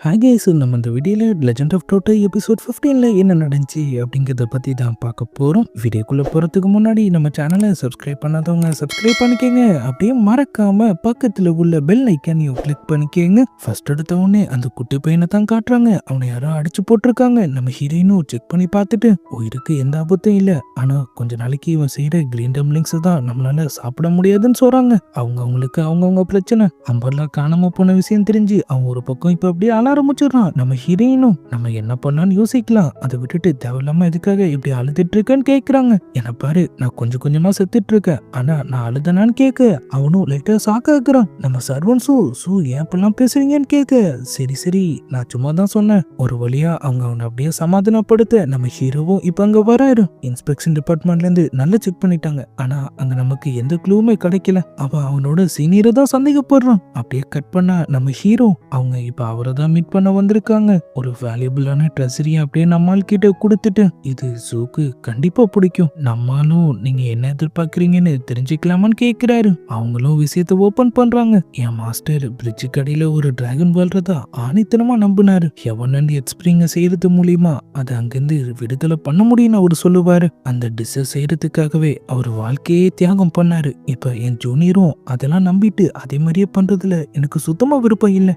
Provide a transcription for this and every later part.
Hi guys, நம்ம இந்த வீடியோவில் லெஜெண்ட் ஆஃப் டோட்டோ எபிசோட் 15ல் என்ன நடந்துச்சு அப்படிங்கிறத பற்றி தான் பார்க்க போகிறோம். வீடியோக்குள்ளே போகிறதுக்கு முன்னாடி நம்ம சேனலை சப்ஸ்கிரைப் பண்ணாதவங்க சப்ஸ்கிரைப் பண்ணிக்கோங்க. அப்படியே மறக்காமல் பக்கத்தில் உள்ள பெல் ஐக்கானையும் கிளிக் பண்ணிக்கோங்க. ஃபர்ஸ்ட் எடுத்த உடனே அந்த குட்டி பையனை தான் காட்டுறாங்க. அவனை யாரோ அடிச்சு போட்டிருக்காங்க. நம்ம ஹீரோயினும் செக் பண்ணி பார்த்துட்டு உயிருக்கு எந்த ஆபத்தும் இல்லை, ஆனால் கொஞ்ச நாளைக்கு இவன் செய்கிற கிரீன் டம்ளிங்ஸ் தான் நம்மளால சாப்பிட முடியாதுன்னு சொல்கிறாங்க. அவங்களுக்கு அவங்கவுங்க பிரச்சனை. அம்பர்லாம் காணாமல் போன விஷயம் தெரிஞ்சு அவன் ஒரு பக்கம் இப்போ அப்படியே ஆரம்பிச்சிடறான். நம்ம ஹீரோயினும் நம்ம என்ன பண்ணலாம்னு யோசிக்கலாம், அதை விட்டுட்டு தேவையில்லாம எதுக்காக இப்படி அழுதுட்டு இருக்கேன்னு கேக்குறாங்க. என்ன பாரு, நான் கொஞ்சம் கொஞ்சமா செத்துட்டு இருக்கேன், ஆனா நான் அழுதனான்னு கேட்க அவனும் லைட்டா சாக்காக்குறான். நம்ம சர்வன்ஸும் ஏன் இப்பெல்லாம் பேசுறீங்கன்னு கேட்க சரி சரி நான் சும்மா தான் சொன்னேன். ஒரு வழியா அவங்க அவனை அப்படியே சமாதானப்படுத்த நம்ம ஹீரோவும் இப்ப அங்க வராரு. இன்ஸ்பெக்ஷன் டிபார்ட்மெண்ட்ல இருந்து நல்லா செக் பண்ணிட்டாங்க, ஆனா அங்க நமக்கு எந்த க்ளூவுமே கிடைக்கல. அவனோட சீனியரை தான் சந்தேகப்படுறான். அப்படியே கட் பண்ணா நம்ம ஹீரோ அவங்க இப்ப அவரை தான் மீட் பண்ண வந்திருக்காங்க. ஒரு வேல்யூபிளான ட்ரெஸரி அப்படியே நம்மால் கிட்ட கொடுத்துட்டு இது ஜூக்கு கண்டிப்பா பிடிக்கும், நம்மாலும் நீங்க என்ன எதிர்பார்க்கறீங்கன்னு தெரிஞ்சுக்கலாமான்னு கேக்குறாரு. அவங்களும் விஷயத்த ஓபன் பண்றாங்க. என் மாஸ்டர் பிரிட்ஜு கடையில ஒரு டிராகன் வாழ்றதா ஆணித்தனமா நம்பினாரு. ஹெவன் அண்ட் எக்ஸ்பிரிங்க செய்யறது மூலியமா அதை அங்கிருந்து விடுதலை பண்ண முடியும்னு அவரு சொல்லுவாரு. அந்த டிஷ்ஷை செய்யறதுக்காகவே அவர் வாழ்க்கையே தியாகம் பண்ணாரு. இப்ப என் ஜூனியரும் அதெல்லாம் நம்பிட்டு அதே மாதிரியே பண்றதுல எனக்கு சுத்தமா விருப்பம் இல்லை.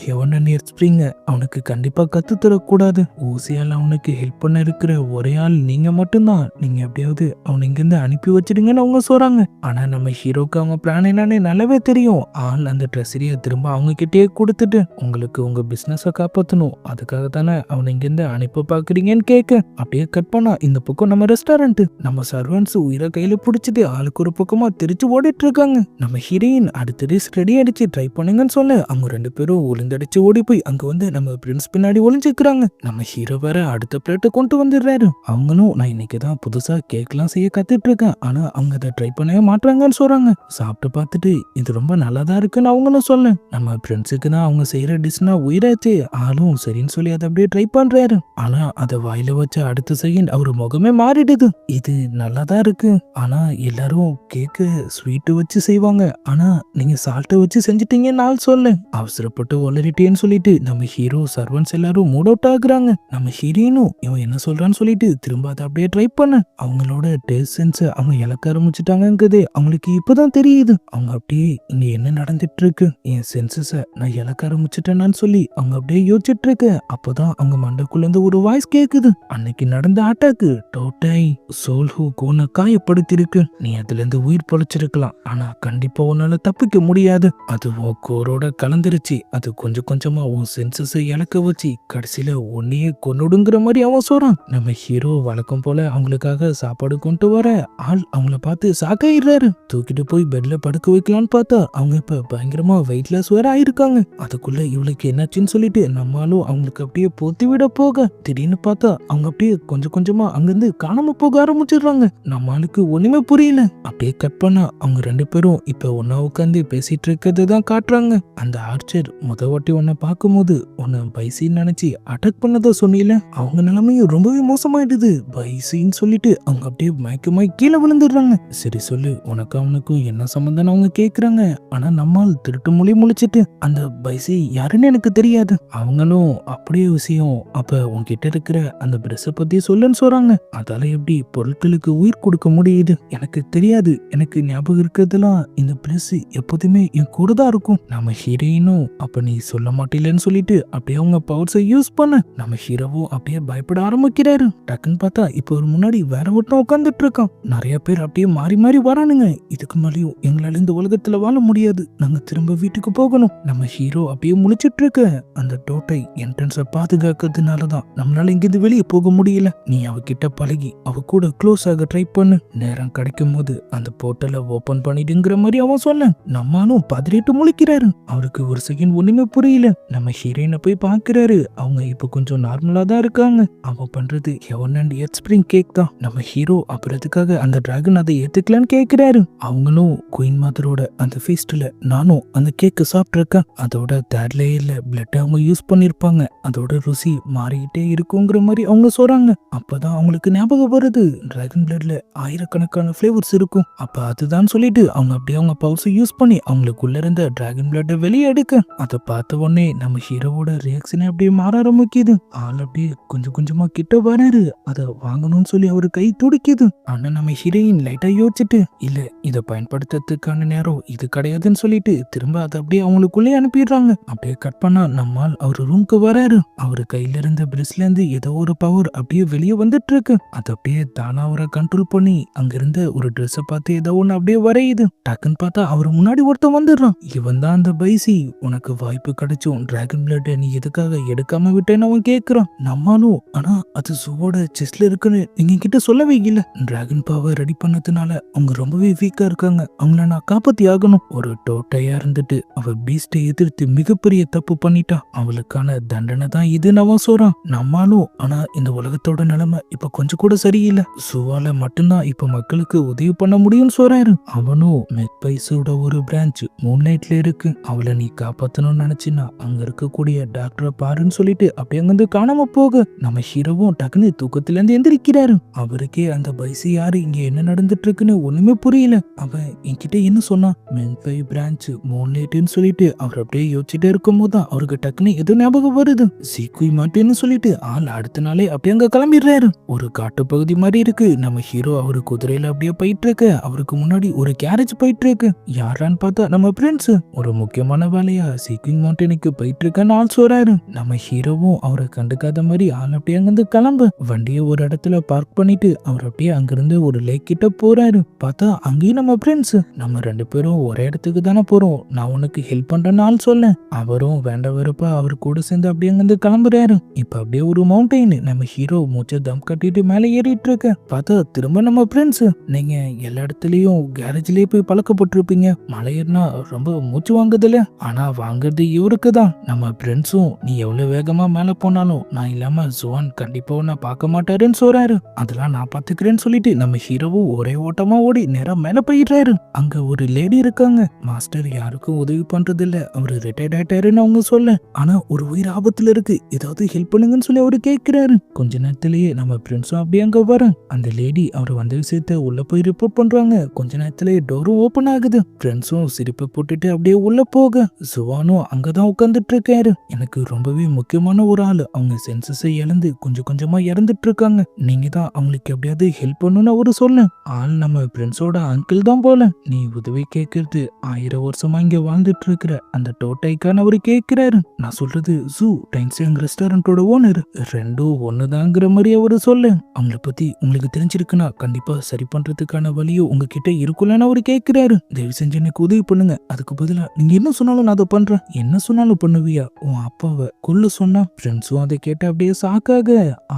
ஹெவன் அண்ட் எக்ஸ்பிரிங்க அவனுக்கு கண்டிப்பா கத்து தரக்கூடாது. ஊசியால அவனுக்கு ஹெல்ப் பண்ண இருக்கிற ஒரே ஆள் நீங்க மட்டும்தான். நீங்க எப்படியாவது அவனை இங்கிருந்து அனுப்பி வச்சிடுங்கன்னு அவங்க சொல்றாங்க. ஆனா நம்ம ஹீரோக்கு அவங்க பிளான் என்னன்னு நல்லாவே தெரியும். ஆள் அந்த ட்ரெஸரிய திரும்ப அவங்க கிட்டே கொடுத்துட்டு உங்களுக்கு உங்க பிசினஸ காப்பாத்தணும், அதுக்காக தானே அவனை இங்கிருந்து அனுப்ப பாக்குறீங்கன்னு கேட்க அப்படியே கட் பண்ணா இந்த பக்கம் நம்ம ரெஸ்டாரண்ட் நம்ம சர்வன்ஸ் உயிரை கையில பிடிச்சிட்டு ஆளுக்கு ஒரு பக்கமா திருச்சு ஓடிட்டு இருக்காங்க. நம்ம ஹீரோயின் அடுத்த ரேஸ் ரெடி அடிச்சு ட்ரை பண்ணுங்கன்னு சொல்ல அவங்க ரெண்டு பேரும் ஒளிந்தடிச்சு ஓடி போய் அங்க வந்து நம்ம பிரின்ஸ் பின்னாடி ஒளிஞ்சுக்கிறாங்க. நம்ம ஹீரோ வேற அடுத்த பிளேட்டை கொண்டு வந்துடுறாரு. அவங்களும் நான் இன்னைக்கு தான் புதுசா கேக்லாம் செய்ய கத்துட்டு இருக்கேன், ஆனா அவங்க அதை ட்ரை பண்ணவே மாட்டாங்கன்னு சொல்றாங்க. சாப்பிட்டு பார்த்துட்டு இது ரொம்ப நல்லாதான் இருக்குன்னு அவங்களும் சொல்ல நம்ம பிரின்ஸுக்கு தான் அவங்க செய்யற டிஷ்னா உயிராச்சு. ஆளும் சரின்னு சொல்லி அதை அப்படியே ட்ரை பண்றாரு. ஆனா அதை வாயில வச்ச அடுத்த செகண்ட் அவரு முகமே மாறிடுது. இது நல்லாதான் இருக்கு, ஆனா எல்லாரும் கேக்கு ஸ்வீட்டு வச்சு செய்வாங்க, ஆனா நீங்க சால்ட்டை வச்சு செஞ்சிட்டீங்கன்னு ஆள் சொல்ல அவசரப்பட்டு ஒளரிட்டேன்னு சொல்லிட்டு நம்ம ஹீரோ சர்வன்ஸ் எல்லாரும் மூட் அவுட் ஆகுறாங்க. நம்ம ஹீரோயினும் இவன் என்ன சொல்றான்னு சொல்லிட்டு திரும்ப அதை அப்படியே ட்ரை பண்ண அவங்களோட டேஸ்ட் சென்ஸ் அவங்க இழக்க ஆரம்பிச்சுட்டாங்கிறது அவங்களுக்கு இப்பதான் தெரியுது. அவங்க அப்படியே இங்க என்ன நடந்துட்டு இருக்கு, என் சென்சஸ நான் இழக்க ஆரம்பிச்சுட்டேன்னு சொல்லி அவங்க அப்படியே யோசிச்சுட்டு இருக்கு. அப்பதான் அவங்க மண்டைக்குள்ள இருந்து ஒரு வாய்ஸ் கேக்குது. அன்னைக்கு நடந்த அட்டாக்கு டோட்டை சோல்ஹூ கோனை காயப்படுத்திருக்கு. நீ அதுல இருந்து உயிர் பொழைச்சிருக்கலாம், ஆனா கண்டிப்பா உன்னால தப்பிக்க முடியாது. அது கோரோட கலந்துருச்சு. அது கொஞ்சம் கொஞ்சமா உன் சென்சஸை இழக்க வச்சு கடைசியில ஒன்னையே கொன்னுடுங்கிற மாதிரி அவன் சொல்றான். நம்ம ஹீரோ வழக்கம் போல அவங்களுக்காக சாப்பாடு கொண்டு வர ஆள் அவங்கள பார்த்து சாக்காயிடுறாரு. தூக்கிட்டு போய் பெட்ல படுக்க வைக்கலான்னு பார்த்தா அவங்க இப்ப பயங்கரமா வெயிட்லெஸ் வேற ஆயிருக்காங்க. அதுக்குள்ள இவளுக்கு என்னாச்சுன்னு சொல்லிட்டு நம்மளும் அவங்களுக்கு அப்படியே போத்தி விட போக திடீர்னு பார்த்தா அவங்க அப்படியே கொஞ்சம் கொஞ்சமா அங்கிருந்து காணாம போக ஆரம்பிச்சிடுறாங்க. நம்மளுக்கு ஒண்ணுமே புரியல. அப்படியே கட் பண்ணா அவங்க ரெண்டு பேரும் இப்ப ஒன்னா உட்காந்து பேசிட்டு இருக்கிறது தான் காட்டுறாங்க. அந்த ஆர்ச்சர் முத வாட்டி உன்னை பார்க்கும்போது உன்னை பைசின்னு நினைச்சு அட்டாக் பண்ணதா சொன்னீல, அவங்க நிலைமையும் ரொம்பவே மோசமாயிடுது பைசின்னு சொல்லிட்டு அவங்க அப்படியே மயக்கமாய் கீழே விழுந்துடுறாங்க. சரி சொல்லு, உனக்கு அவனுக்கும் என்ன சம்பந்தம் அவங்க கேக்குறாங்க. ஆனா நம்மால் திருட்டு மொழி முழிச்சிட்டு அந்த பைசி யாருன்னு எனக்கு தெரியாது. அவங்களும் அப்படியே விஷயம் அப்ப உன்கிட்ட இருக்கிற அந்த பிரஷ பத்தி சொல்லுன்னு சொல்றாங்க. அதால எப்படி பொருட்களுக்கு உயிர் கொடுக்க முடியுது எனக்கு தெரியாது. எனக்கு ஞாபகம் இருக்கிறதுலாம் இந்த பிளஸ் எப்போதுமே என் கூட தான் இருக்கும். நம்ம ஹீரோயினும் அப்ப நீ சொல்ல மாட்டேன்னு சொல்லிட்டு அப்படியே அவங்க பவர்ஸை யூஸ் பண்ண நம்ம ஹீரோவும் அப்படியே பயப்பட ஆரம்பிக்கிறாரு. டக்குன்னு பார்த்தா இப்ப ஒரு முன்னாடி வேற ஒருத்தன் உட்காந்துட்டு இருக்கான். நிறைய பேர் அப்படியே மாறி மாறி வரானுங்க. இதுக்கு மேலேயும் எங்களால இந்த உலகத்துல வாழ முடியாது, நாங்க திரும்ப வீட்டுக்கு போகணும். நம்ம ஹீரோ அப்படியே முழிச்சிட்டு இருக்க அந்த டோட்டை என்ட்ரன்ஸை பாதுகாக்கிறதுனாலதான் நம்மளால இங்கிருந்து வெளியே போக முடியல. நீ அவகிட்ட பழகி அவ கூட க்ளோஸ் ஆக ட்ரை பண்ணு, நேரம் கிடைக்கும் போது அந்த போர்ட்டலை ஓபன் பண்ணிடுங்கிற மாதிரி அவன் சொன்ன நம்மளும் பதறிட்டு முழிக்கிறாரு. அவருக்கு ஒரு செகண்ட் ஒண்ணுமே புரியல. நம்ம ஹீரோயினை போய் பாக்குறாரு. அவங்க இப்ப கொஞ்சம் நார்மலா தான் இருக்காங்க. அவன் பண்றது ஹெவன் அண்ட் எக்ஸ்பிரிங் கேக் தான். நம்ம ஹீரோ அப்புறத்துக்காக அந்த டிராகன் அதை ஏத்துக்கலான்னு கேக்குறாரு. அவங்களும் குயின் மதரோட அந்த ஃபீஸ்ட்ல நானும் அந்த கேக்கு சாப்பிட்டிருக்கேன். அதோட தேர்ட் லேயர்ல பிளட் அவங்க யூஸ் பண்ணிருப்பாங்க. அதோட ருசி மாறிக்கிட்டே இருக்குங்கிற மாதிரி அவங்க சொல்றாங்க. அப்பதான் அவங்களுக்கு ஞாபகம் வருது, டிராகன் பிளட்ல ஆயிரக்கணக்கான ஃபிளேவர்ஸ் இருக்கும். அப்ப அதுதான் சொல்லிட்டு அவங்க அப்படியே அவங்க பவர்ஸ் யூஸ் பண்ணி அவங்களுக்குள்ள இருந்த டிராகன் பிளட் வெளியே எடுக்க அதை பார்த்த உடனே நம்ம நம்ம ஹீரோவோட ரியாக்ஷனே அப்படியே மாற ஆரம்பிக்குது. ஆள் அப்படியே கொஞ்சம் கொஞ்சமா கிட்ட வராரு. அதை வாங்கணும்னு சொல்லி அவரு கை துடிக்குது. ஆனா நம்ம ஹீரோயின் லைட்டா யோசிச்சுட்டு இல்ல இதை பயன்படுத்துறதுக்கான நேரம் இது கிடையாதுன்னு சொல்லிட்டு திரும்ப அதை அப்படியே அவங்களுக்குள்ளே அனுப்பிடுறாங்க. அப்படியே கட் பண்ணா நம்மால் அவர் ரூம்க்கு வராரு. அவரு கையில இருந்த பிரிஸ்ல இருந்து ஏதோ ஒரு பவர் அப்படியே வெளியே வந்துட்டு இருக்கு. அதை அப்படியே தானா அவரை கண்ட்ரோல் பண்ணி அங்க இருந்த ஒரு ட்ரெஸ்ஸை பார்த்து ஏதோ ஒண்ணு அப்படியே வரையுது. டக்குன்னு பார்த்தா அவர் முன்னாடி ஒருத்தன் வந்துடுறான். இவன் தான் அந்த பைசி. உனக்கு வாய்ப்பு கிடைச்சும் டிராகன் பிளட் நீ எதுக்காக எடுக்காம விட்டேன்னு அவன் கேட்கிறான். நம்மளும் ஆனா அது ஜூவோட செஸ்ட்ல இருக்குன்னு நீங்க கிட்ட சொல்லவே இல்ல. டிராகன் பவர் ரெடி பண்ணதுனால அவங்க ரொம்பவே வீக்கா இருக்காங்க. அவங்கள நான் காப்பாத்தி ஆகணும். ஒரு டோட்டையா இருந்துட்டு அவ பீஸ்டை எதிர்த்து மிகப்பெரிய தப்பு பண்ணிட்டா. அவளுக்கான தண்டனை தான் இதுன்னு அவன் சொல்றான். நம்மளும் ஆனா இந்த உலகத்தோட நிலைமை இப்ப கொஞ்சம் கூட சரியில்லை. ஜூவால மட்டும்தான் இப்ப மக்களுக்கு உதவி பண்ண முடியும்னு சொல்றாரு. அவனும் மெக்பைஸோட ஒரு பிரான்ச் மூன்லைட்ல இருக்கு. அவளை நீ காப்பாத்தணும்னு நினைச்சினா அங்க இருக்கக்கூடிய டாக்டரை பாருன்னு சொல்லிட்டு அப்படியே அங்கிருந்து காணாம போக நம்ம ஹீரோவும் டக்குன்னு தூக்கத்துல இருந்து எந்திரிக்கிறாரு. அவருக்கே அந்த பைசி யாரு இங்க என்ன நடந்துட்டு இருக்குன்னு ஒண்ணுமே புரியல. அவன் என்கிட்ட என்ன சொன்னா மெக்பை பிரான்ச் மூன்லைட்னு சொல்லிட்டு அவர் அப்படியே யோசிச்சுட்டே இருக்கும் போதுதான் அவருக்கு டக்குன்னு எது ஞாபகம் வருது. சீக்குய் மாட்டேன்னு சொல்லிட்டு ஆள் அடுத்த நாளே அப்படியே அங்க கிளம்பிடுறாரு. ஒரு காட்டு பகுதி மாதிரி இருக்கு. நம்ம ஹீரோ அவரு குதிரையில அப்படியே போயிட்டு இருக்க. அவருக்கு முன்னாடி ஒரு கேரேஜ் போயிட்டு இருக்கு. யாரான்னு பார்த்தா நம்ம பிரின்ஸ் ஒரு முக்கியமான வேலையா சீக்கிங் மவுண்டனுக்கு போயிட்டு இருக்கன்னு ஆள் சொல்றாரு. நம்ம ஹீரோவும் அவரை கண்டுக்காத மாதிரி ஆள் அப்படியே அங்கிருந்து கிளம்பு வண்டியை ஒரு இடத்துல பார்க் பண்ணிட்டு அவர் அப்படியே அங்கிருந்து ஒரு லேக் கிட்ட போறாரு. பார்த்தா அங்கேயும் நம்ம பிரின்ஸ் நம்ம ரெண்டு பேரும் ஒரே இடத்துக்கு தானே போறோம், நான் உனக்கு ஹெல்ப் பண்றேன்னு ஆள் சொல்ல அவரும் வேண்ட வெறுப்பா அவர் கூட சேர்ந்து அப்படியே அங்கிருந்து கிளம்புறாரு. இப்ப அப்படியே ஒரு மவுண்டைன் நம்ம ஹீரோ மூச்சை தம் கட்டிட்டு மேலே ஏறிட்டு இருக்க. பார்த்தா திரும்ப நம்ம பிரின்ஸ் நீங்க எல்லா இடத்துலயும் கேரேஜ்லயே போய் பழக்கப்பட்டிருப்பீங்க. மலையர்னா ரொம்ப மூச்சு வாங்குதுல. ஆனா வாங்குறது இவருக்கு தான். நம்ம பிரின்ஸும் நீ எவ்வளவு வேகமா மேல போனாலும் நான் இல்லாம ஜுவான் கண்டிப்பா உன்னை பார்க்க மாட்டாருன்னு சொல்றாரு. அதெல்லாம் நான் பாத்துக்கிறேன்னு சொல்லிட்டு நம்ம ஹீரோவும் ஒரே ஓட்டமா ஓடி நேரா மேல போயிடுறாரு. அங்க ஒரு லேடி இருக்காங்க. மாஸ்டர் யாருக்கும் உதவி பண்றது இல்ல, அவரு ரிட்டையர்ட் ஆயிட்டாருன்னு அவங்க சொல்ல. ஆனா ஒரு உயிர் ஆபத்துல இருக்கு, ஏதாவது ஹெல்ப் பண்ணுங்கன்னு சொல்லி அவரு கேட்கிறாரு. கொஞ்ச நேரத்திலேயே நம்ம பிரின்ஸும் அப்படியே அங்க வர அந்த லேடி அவர் வந்த விஷயத்த உள்ள போய் ரிப்போர்ட் பண்றாங்க. கொஞ்ச நேரத்திலேயே டோரும் ஓபன் ஆகுது. ஃப்ரெண்ட்ஸும் சிரிப்பை போட்டுட்டு அப்படியே உள்ள போக ஜுவானும் அங்கதான் உட்காந்துட்டு இருக்காரு. எனக்கு ரொம்பவே முக்கியமான ஒரு ஆளு, அவங்க சென்சஸை இழந்து கொஞ்சம் கொஞ்சமா இறந்துட்டு இருக்காங்க. நீங்க தான் அவங்களுக்கு எப்படியாவது ஹெல்ப் பண்ணணும்னு அவரு சொல்ல ஆள் நம்ம ஃப்ரெண்ட்ஸோட அங்கிள் தான் போல. நீ உதவி கேட்கறது 1000 வருஷமா இங்க வாழ்ந்துட்டு இருக்கிற அந்த டோட்டைக்கான அவரு கேட்கிறாரு. நான் சொல்றது ஜூ டைன்ஸ்டன் ரெஸ்டாரண்டோட ஓனர், ரெண்டும் ஒண்ணுதாங்கிற மாதிரி அவரு சொல்ல அவங்கள பத்தி உங்களுக்கு தெரிஞ்சிருக்குன்னா கண்டிப்பா சரி பண்றதுக்கான வழியும் உங்ககிட்ட இருக்குல்லன்னு அவரு கேட்கிறாரு. தயவு செஞ்சு எனக்கு உதவி பண்ணுங்க, அதுக்கு பதிலா நீங்க என்ன சொன்னாலும் நான் அதை பண்றேன். என்ன சொன்னாலும் பண்ணுவியா? உன் அப்பாவை கொல்ல சொன்னா? ஃப்ரெண்ட்ஸும் அதை கேட்டு அப்படியே சாக்காக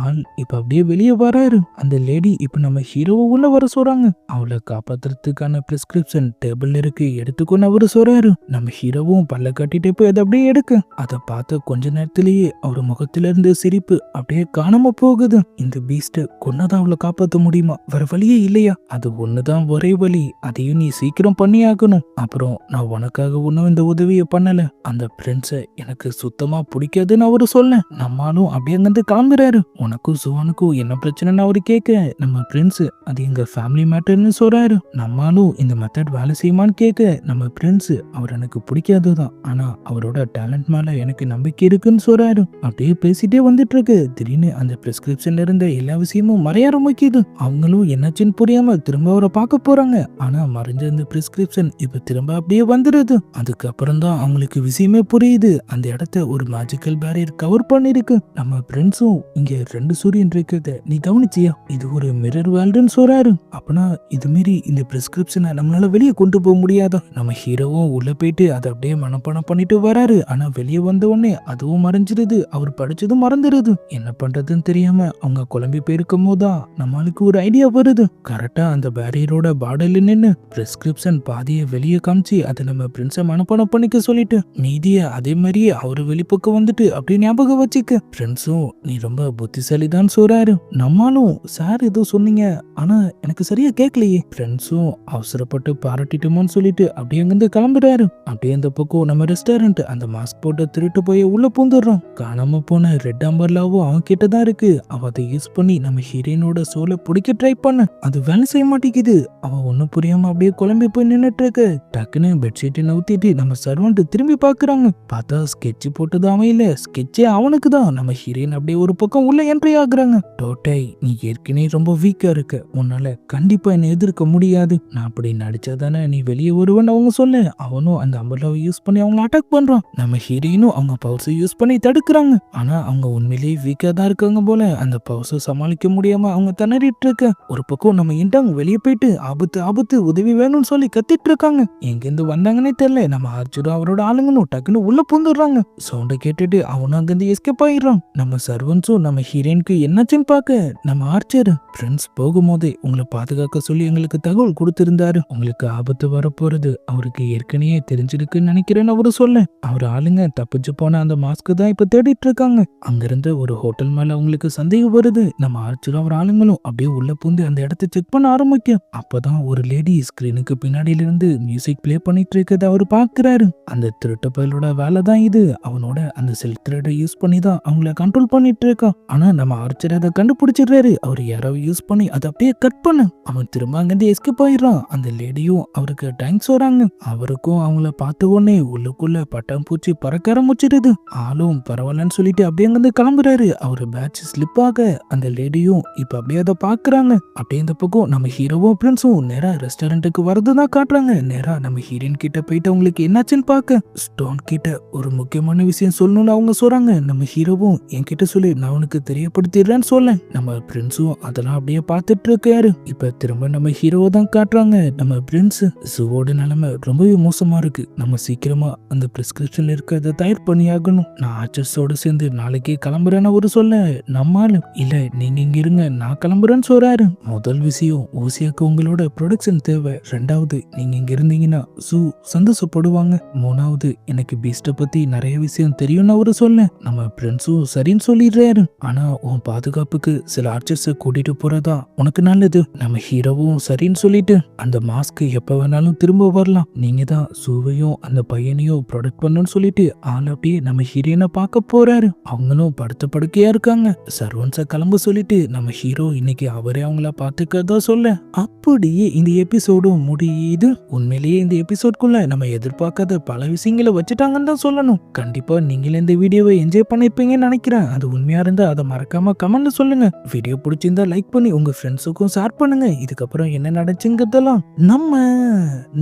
ஆள் இப்ப அப்படியே வெளியே வராரு. அந்த லேடி இப்ப நம்ம ஹீரோவை உள்ள வர சொல்றாங்க. அவளை காப்பாத்துறதுக்கான பிரிஸ்கிரிப்ஷன் டேபிள் இருக்கு, எடுத்துக்கொண்டு அவரு சொல்றாரு. நம்ம ஹீரோவும் பல்ல கட்டிட்டு போய் அதை அப்படியே எடுக்க அதை பார்த்த கொஞ்ச நேரத்திலேயே அவர் முகத்துல இருந்து சிரிப்பு அப்படியே காணாம போகுது. இந்த பீஸ்ட கொன்னதான் அவளை காப்பாற்ற முடியுமா? வேற வழியே இல்லையா? அது ஒண்ணுதான் ஒரே வழி, அதையும் நீ சீக்கிரம் பண்ணி ஆகணும். அப்புறம் நான் உனக்காக ஒன்னும் இந்த உதவியை பண்ணல. அந்த பிரின்ஸ எனக்கு சுத்தமா பிடிக்காதுன்னு அவரு சொல்ல நம்மளும் அப்படியே அங்கிருந்து கிளம்புறாரு. உனக்கும் ஜுவானுக்கும் என்ன பிரச்சனைன்னு அவரு கேட்க நம்ம பிரின்ஸ் அது எங்க ஃபேமிலி மேட்டர்னு சொல்றாரு. நம்மளும் இந்த மெத்தட் வேலை செய்யுமான்னு கேட்க நம்ம பிரின்ஸ் அவர் எனக்கு பிடிக்காதுதான், ஆனா அவரோட டேலண்ட் மேல எனக்கு நம்பிக்கை இருக்குன்னு சொல்றாரு. அப்படியே பேசிட்டே வந்துட்டு இருக்கு. திடீர்னு அந்த பிரிஸ்கிரிப்ஷன்ல இருந்த எல்லா விஷயமும் மறைய ஆரம்பிக்குது. அவங்களும் என்னாச்சுன்னு புரியாம திரும்ப அவரை பார்க்க போறாங்க. ஆனா மறைஞ்ச அந்த பிரிஸ்கிரிப்ஷன் இப்ப திரும்ப அப்படியே வந்துடுது. அதுக்கப்புறம் தான் அவங்களுக்கு விஷயமே புரியுது. அந்த இடத்த ஒரு மேஜிக்கல் பேரியர் கவர் பண்ணிருக்கு. நம்ம ஃப்ரெண்ட்ஸும் இங்க 2 சூரியன் இருக்கிறத நீ கவனிச்சியா? இது ஒரு மிரர் வேர்ல்டுன்னு சொல்றாரு. அப்பனா இது மாரி இந்த பிரிஸ்கிரிப்ஷனை நம்மளால வெளியே கொண்டு போக முடியாதா? நம்ம ஹீரோவும் உள்ள போயிட்டு அதை அப்படியே மனப்பாடம் பண்ணிட்டு வராரு. ஆனா வெளியே வந்த உடனே அதுவும் மறைஞ்சிருது. அவர் படிச்சதும் மறந்துடுது. என்ன பண்றதுன்னு தெரியாம அவங்க குழம்பி போயிருக்கும் போதுதான் நம்மளுக்கு ஒரு ஐடியா வருது. கரெக்டா அந்த பேரியரோட பார்டர்ல நின்னு பிரிஸ்கிரிப்ஷன் பாதியை வெளியே காமிச்சு அதை நம்ம பிரின்ஸை மனப்பாடம் பண்ணிக்க சொல்லிட்டு மீதிய அதே மாதிரியே அவரு வெளிப்பக்கம் வந்துட்டு அப்படி ஞாபகம் வச்சுக்க. ஃப்ரெண்ட்ஸும் நீ ரொம்ப புத்திசாலி தான் சொல்றாரு. நம்மளும் சார் ஏதோ சொன்னீங்க, ஆனா எனக்கு சரியா கேட்கலையே. ஃப்ரெண்ட்ஸும் அவசரப்பட்டு பாராட்டிட்டோமோன்னு சொல்லிட்டு அப்படியே அங்கிருந்து கிளம்புறாரு. அப்படியே அந்த பக்கம் நம்ம ரெஸ்டாரண்ட் அந்த மாஸ்க் போட்டு திருட்டு போய் உள்ள பூந்துடுறோம். காணாம போன ரெட் அம்பர்லாவும் அவன் கிட்டதான் இருக்கு. அவ அதை யூஸ் பண்ணி நம்ம ஹீரோயினோட சோலை பிடிக்க ட்ரை பண்ண அது வேலை செய்ய மாட்டேங்குது. அவ ஒன்னும் புரியாம அப்படியே குழம்பி போய் நின்னுட்டு இருக்கு. டக்குன்னு பெட்ஷீட்டை நவுத்திட்டு நம்ம சர்வன்ட் திரும்பி பாக்குறாங்க. பார்த்தா ஸ்கெட்ச் போட்டது அமையல, ஸ்கெட்சே அவனுக்கு தான். நம்ம ஹீரோயின் அப்படியே ஒரு பக்கம் உள்ள என்ட்ரி ஆகுறாங்க. டோட்டை, நீ ஏற்கனவே ரொம்ப வீக்கா இருக்க, உன்னால கண்டிப்பா என்ன எதிர்க்க முடியாது, நான் அப்படி நடிச்சாதானே நீ வெளியே வருவன்னு அவங்க சொல்ல, அவனும் அந்த அம்பர்லாவை யூஸ் பண்ணி அவங்க அட்டாக் பண்றான். நம்ம ஹீரோயினும் அவங்க பவர்ஸை யூஸ் பண்ணி தடுக்கிறாங்க. ஆனா அவங்க உண்மையிலேயே வீக்கா தான் இருக்காங்க போல. அந்த பவர்ஸை சமாளிக்க முடியாம அவங்க திணறிட்டு இருக்க. ஒரு பக்கம் நம்ம இன்டாங் வெளியே போயிட்டு ஆபத்து ஆபத்து உதவி வேணும்னு சொல்லி கத்திட்டு இருக்காங்க. எங்கிருந்து வந்தாங்கன்னே தெரியல. நம்ம ஆர்ச்சரும் அவரோட ஆளுங்களும் டக்குன்னு உள்ள பூந்துடுறாங்க. சவுண்டை கேட்டுட்டு அவனும் அங்கிருந்து எஸ்கேப் ஆயிடுறான். நம்ம சர்வன்ஸும் நம்ம ஹீரோயினுக்கு என்னாச்சுன்னு பார்க்க நம்ம ஆர்ச்சர் ஃப்ரெண்ட்ஸ் போகும்போதே உங்களை பாதுகாக்க சொல்லி எங்களுக்கு தகவல் கொடுத்திருந்தாரு, உங்களுக்கு ஆபத்து வரப்போறது அவருக்கு ஏற்கனவே தெரிஞ்சிருக்குன்னு நினைக்கிறேன்னு அவரு சொல்ல, அவர் ஆளுங்க தப்பிச்சு போன அந்த மாஸ்க் தான் இப்ப தேடிட்டு இருக்காங்க. அங்கிருந்து ஒரு ஹோட்டல் மேல அவங்களுக்கு சந்தேகம் வருது. நம்ம ஆர்ச்சரும் அவர் ஆளுங்களும் அப்படியே உள்ள பூந்து அந்த இடத்தை செக் பண்ண ஆரம்பிக்கும். அப்பதான் ஒரு லேடி ஸ்கிரீனுக்கு பின்னாடியில இருந்து மியூசிக் பிளே பண்ணிட்டு இருக்கிறத அவர் பாக்குறாரு. அந்த திருட்டு பயலோட வேலை தான் இது. அவனோட அந்த செல் த்ரெட்டை யூஸ் பண்ணி தான் அவங்கள கண்ட்ரோல் பண்ணிட்டு இருக்கான். ஆனா நம்ம ஆர்ச்சர் அதை கண்டுபிடிச்சிடுறாரு. அவர் யாரோ யூஸ் பண்ணி அதை அப்படியே கட் பண்ண அவன் திரும்ப அங்கிருந்து எஸ்கேப் ஆயிடுறான். அந்த லேடியும் அவருக்கு தேங்க்ஸ் வராங்க. அவருக்கும் அவங்கள பார்த்த உடனே உள்ளுக்குள்ள பட்டாம்பூச்சி பறக்க ஆரம்பிச்சிடுது. ஆளும் பரவாயில்லன்னு சொல்லிட்டு அப்படியே அங்கிருந்து கிளம்புறாரு. அவரு பேட்ச் ஸ்லிப் ஆக அந்த லேடியும் இப்ப அப்படியே அதை பாக்குறாங்க. அப்படியே இந்த பக்கம் நம்ம ஹீரோவும் ஃப்ரெண்ட்ஸும் நேரா ரெஸ்டாரண்ட்டுக்கு வரதுதான் காட்டுறாங்க. நேரா நம்ம ஹீரோயின் கிட்ட போயிட்டு அவங்களுக்கு என்னாச்சுன்னு பார்க்க ஸ்டோன் கிட்ட ஒரு முக்கியமான விஷயம் சொல்லணும்னு அவங்க சொல்றாங்க. நம்ம ஹீரோவும் என்கிட்ட சொல்லி நான் உனக்கு தெரியப்படுத்திடுறேன்னு சொல்ல, நம்ம பிரின்ஸும் அதெல்லாம் அப்படியே பார்த்துட்டு இருக்காரு. இப்ப திரும்ப நம்ம ஹீரோவை தான் காட்டுறாங்க. நம்ம பிரின்ஸ் சுவோட நிலைமை ரொம்பவே மோசமா இருக்கு, நம்ம சீக்கிரமா அந்த பிரிஸ்கிரிப்ஷன்ல இருக்கிறத தயார் பண்ணி ஆகணும், நான் ஆர்ச்சர்ஸோட சேர்ந்து நாளைக்கே கிளம்புறேன்னு ஒரு சொல்ல, நம்மாலும் இல்ல நீங்க இங்க இருங்க நான் கிளம்புறேன்னு சொல்றாரு. முதல் விஷயம் ஓசியாக்கு உங்களோட ப்ரொடக்ஷன் தேவை, ரெண்டாவது நீங்க இங்க இருந்தீங்கன்னா சூ சந்தோஷப்படுவாங்க, மூணாவது எனக்கு பீஸ்ட பத்தி நிறைய விஷயம் தெரியும்னு அவரு சொல்ல, நம்ம ஃப்ரெண்ட்ஸும் சரின்னு சொல்லிடுறாரு. ஆனா உன் பாதுகாப்புக்கு சில ஆர்ச்சர்ஸை கூட்டிட்டு போறதா உனக்கு நல்லது. நம்ம ஹீரோவும் சரின்னு சொல்லிட்டு அந்த மாஸ்க் எப்ப வேணாலும் திரும்ப வரலாம், நீங்க தான் சூவையும் அந்த பையனையும் ப்ரொடக்ட் பண்ணணும்னு சொல்லிட்டு ஆள் அப்படியே நம்ம ஹீரோயினை பார்க்க போறாரு. அவங்களும் படுத்த படுக்கையா இருக்காங்க. சர்வன்ஸை கிளம்ப சொல்லிட்டு நம்ம ஹீரோ இன்னைக்கு அவரே அவங்கள பார்த்துக்கிறதா சொல்ல, அப்படியே இந்த எபிசோடும் முடியுது. உண்மையிலேயே இந்த எபிசோட்குள்ள நம்ம எதிர்பார்க்காத பல விஷயங்களை வச்சுட்டாங்கன்னு தான் சொல்லணும். கண்டிப்பா நீங்களே இந்த வீடியோவை என்ஜாய் பண்ணிருப்பீங்கன்னு நினைக்கிறேன். அது உண்மையா இருந்தா அதை மறக்காம கமெண்ட்ல சொல்லுங்க. வீடியோ பிடிச்சிருந்தா லைக் பண்ணி உங்க ஃப்ரெண்ட்ஸுக்கும் ஷேர் பண்ணுங்க. இதுக்கப்புறம் என்ன நடந்துச்சுங்கிறதெல்லாம் நம்ம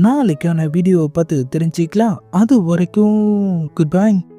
நாளைக்கான வீடியோவை பார்த்து தெரிஞ்சுக்கலாம். அது வரைக்கும் குட் பை.